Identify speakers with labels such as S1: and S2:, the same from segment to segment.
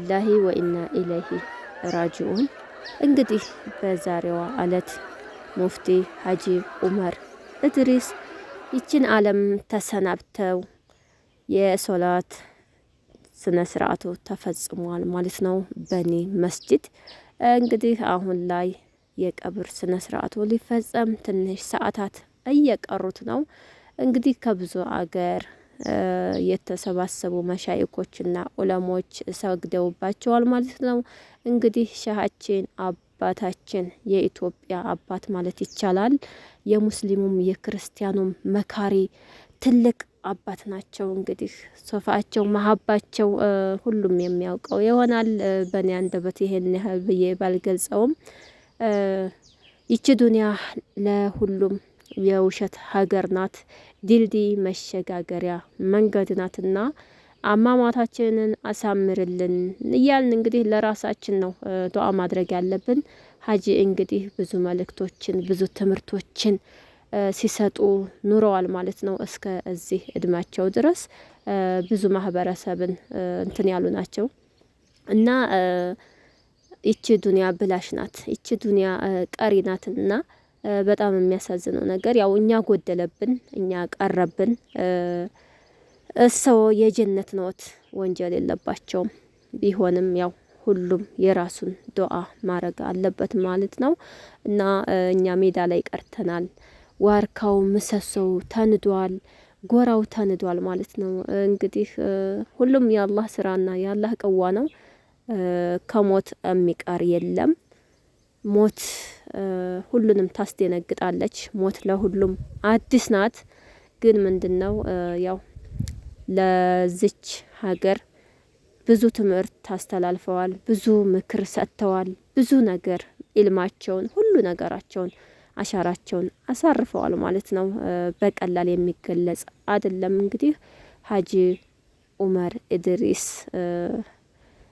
S1: ሊላሂ ወኢና ኢለይሂ ራጂኡን። እንግዲህ በዛሬዋ ዕለት ሙፍቲ ሀጂ ዑመር ኢድሪስ ይችን ዓለም ተሰናብተው የሶላት ስነ ስርዓቱ ተፈጽሟል ማለት ነው በኒ መስጂድ። እንግዲህ አሁን ላይ የቀብር ስነ ስርዓቱ ሊፈጸም ትንሽ ሰዓታት እየቀሩት ነው። እንግዲህ ከብዙ አገር የተሰባሰቡ መሻይኮችና ዑለሞች ሰግደውባቸዋል ማለት ነው። እንግዲህ ሸሃችን አባታችን የኢትዮጵያ አባት ማለት ይቻላል። የሙስሊሙም የክርስቲያኑም መካሪ ትልቅ አባት ናቸው። እንግዲህ ሶፋቸው መሀባቸው ሁሉም የሚያውቀው ይሆናል። በእኔ አንደበት ይሄን ያህል ብዬ ባልገልጸውም ይቺ ዱንያ ለሁሉም የውሸት ሀገር ናት። ድልድይ መሸጋገሪያ መንገድ ናትና አሟሟታችንን አሳምርልን እያልን እንግዲህ ለራሳችን ነው ዱዓ ማድረግ ያለብን። ሀጂ እንግዲህ ብዙ መልእክቶችን ብዙ ትምህርቶችን ሲሰጡ ኑረዋል ማለት ነው። እስከ እዚህ እድሜያቸው ድረስ ብዙ ማህበረሰብን እንትን ያሉ ናቸው እና ይቺ ዱንያ ብላሽ ናት። ይቺ ዱንያ ቀሪ ናትና በጣም የሚያሳዝነው ነገር ያው እኛ ጎደለብን፣ እኛ ቀረብን። እሰው የጀነት ነዎት፣ ወንጀል የለባቸውም። ቢሆንም ያው ሁሉም የራሱን ዱዓ ማድረግ አለበት ማለት ነው እና እኛ ሜዳ ላይ ቀርተናል። ዋርካው ምሰሶው ተንዷል፣ ጎራው ተንዷል ማለት ነው። እንግዲህ ሁሉም የአላህ ስራና የአላህ ቅዋ ነው። ከሞት የሚቀር የለም። ሞት ሁሉንም ታስደነግጣለች። ሞት ለሁሉም አዲስ ናት። ግን ምንድነው ያው ለዚች ሀገር ብዙ ትምህርት አስተላልፈዋል፣ ብዙ ምክር ሰጥተዋል፣ ብዙ ነገር ኢልማቸውን ሁሉ ነገራቸውን አሻራቸውን አሳርፈዋል ማለት ነው። በቀላል የሚገለጽ አይደለም። እንግዲህ ሀጂ ዑመር ኢድሪስ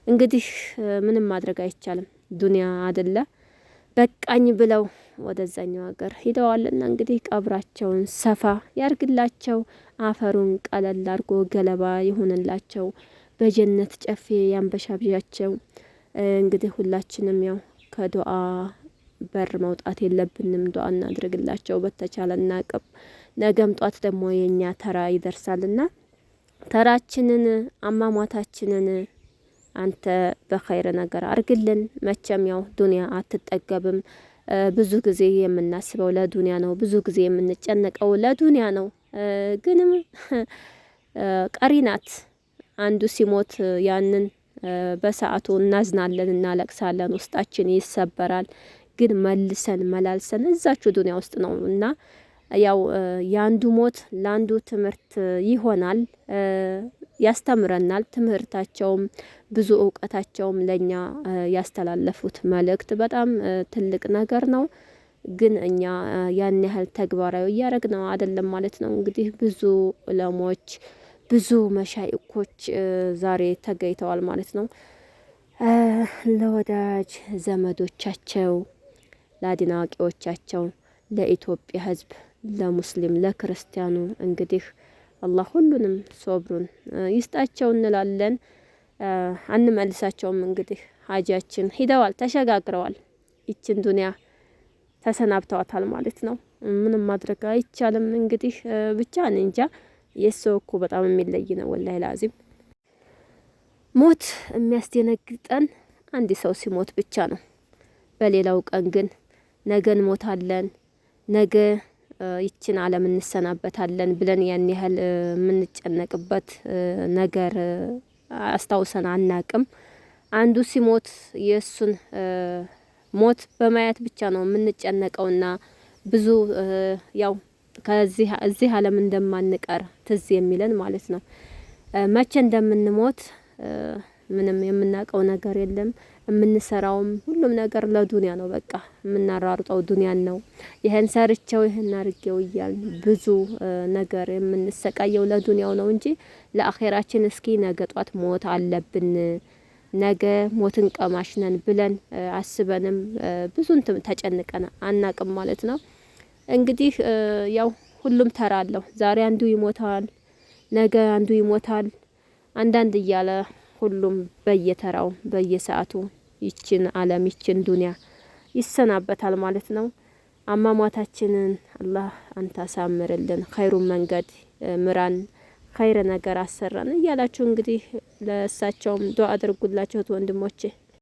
S1: እንግዲህ ምንም ማድረግ አይቻልም። ዱንያ አይደለ በቃኝ ብለው ወደዛኛው ሀገር ሂደዋልና እንግዲህ ቀብራቸውን ሰፋ ያርግላቸው፣ አፈሩን ቀለል አድርጎ ገለባ ይሁንላቸው፣ በጀነት ጨፌ ያንበሻብዣቸው። እንግዲህ ሁላችንም ያው ከዱዓ በር መውጣት የለብንም። ዱዓ እናድርግላቸው በተቻለና አቅም። ነገም ጧት ደግሞ የኛ ተራ ይደርሳልና ተራችንን አሟሟታችንን አንተ በኸይር ነገር አርግልን። መቼም ያው ዱንያ አትጠገብም። ብዙ ጊዜ የምናስበው ለዱንያ ነው፣ ብዙ ጊዜ የምንጨነቀው ለዱንያ ነው። ግንም ቀሪ ናት። አንዱ ሲሞት ያንን በሰዓቱ እናዝናለን፣ እናለቅሳለን፣ ውስጣችን ይሰበራል። ግን መልሰን መላልሰን እዛችሁ ዱንያ ውስጥ ነው እና ያው የአንዱ ሞት ለአንዱ ትምህርት ይሆናል፣ ያስተምረናል። ትምህርታቸውም ብዙ እውቀታቸውም ለኛ ያስተላለፉት መልእክት በጣም ትልቅ ነገር ነው። ግን እኛ ያን ያህል ተግባራዊ እያደረግነው አይደለም ማለት ነው። እንግዲህ ብዙ ዑለሞች ብዙ መሻይኮች ዛሬ ተገኝተዋል ማለት ነው። ለወዳጅ ዘመዶቻቸው፣ ለአዲን አዋቂዎቻቸው፣ ለኢትዮጵያ ሕዝብ፣ ለሙስሊም ለክርስቲያኑ እንግዲህ አላህ ሁሉንም ሶብሩን ይስጣቸው እንላለን። አንመልሳቸውም። እንግዲህ ሀጃችን ሂደዋል፣ ተሸጋግረዋል፣ ይችን ዱንያ ተሰናብተዋታል ማለት ነው። ምንም ማድረግ አይቻልም። እንግዲህ ብቻ እኔ እንጃ። የሰው እኮ በጣም የሚለይ ነው ወላሂ ላዚም። ሞት የሚያስደነግጠን አንድ ሰው ሲሞት ብቻ ነው። በሌላው ቀን ግን ነገ እንሞታለን፣ ነገ ይችን ዓለም እንሰናበታለን ብለን ያን ያህል የምንጨነቅበት ነገር አስታውሰን አናቅም። አንዱ ሲሞት የእሱን ሞት በማየት ብቻ ነው የምንጨነቀውና ብዙ ያው እዚህ ዓለም እንደማንቀር ትዝ የሚለን ማለት ነው። መቼ እንደምንሞት ምንም የምናውቀው ነገር የለም። የምንሰራውም ሁሉም ነገር ለዱንያ ነው። በቃ የምናራርጠው ዱንያን ነው። ይሄን ሰርቸው ይሄን አርጌው እያልን ብዙ ነገር የምንሰቃየው ለዱንያው ነው እንጂ ለአኼራችን እስኪ ነገ ጧት ሞት አለብን፣ ነገ ሞትን ቀማሽ ነን ብለን አስበንም ብዙን ተጨንቀን አናቅም ማለት ነው። እንግዲህ ያው ሁሉም ተራ አለው። ዛሬ አንዱ ይሞታል፣ ነገ አንዱ ይሞታል። አንዳንድ እያለ ሁሉም በየተራው በየሰዓቱ ይችን ዓለም ይችን ዱንያ ይሰናበታል ማለት ነው። አሟሟታችንን አላህ አንተ አሳምርልን፣ ኸይሩን መንገድ ምራን፣ ኸይር ነገር አሰራን እያላችሁ እንግዲህ ለእሳቸውም ዱአ አድርጉላቸው ወንድሞቼ።